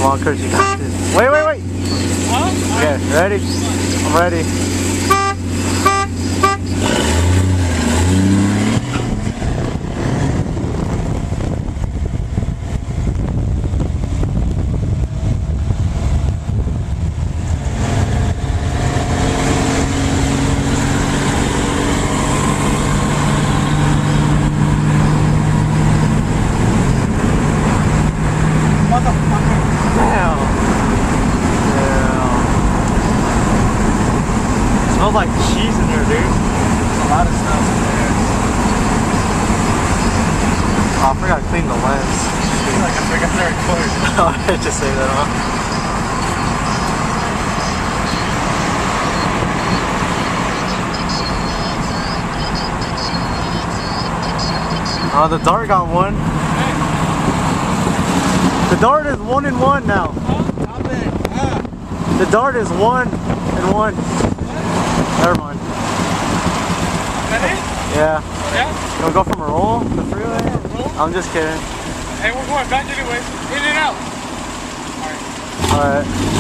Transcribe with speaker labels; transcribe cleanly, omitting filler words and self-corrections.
Speaker 1: Come on, Kurt, you got this. Wait, wait, wait.
Speaker 2: Huh?
Speaker 1: Okay, ready? I'm ready. Damn. Smells like cheese in here, dude.
Speaker 2: A lot of smells in there.
Speaker 1: Oh, I forgot to clean the lens.
Speaker 2: Like I forgot to record.
Speaker 1: I just say that, huh? Oh, the Dart got one. The Dart is 1-1 now. The Dart is 1-1. Never mind.
Speaker 2: That it?
Speaker 1: Yeah.
Speaker 2: Yeah?
Speaker 1: You wanna go from a roll? The freeway?
Speaker 2: Roll?
Speaker 1: I'm just kidding.
Speaker 2: Hey, we're going back anyways. In and out. Alright.
Speaker 1: Alright.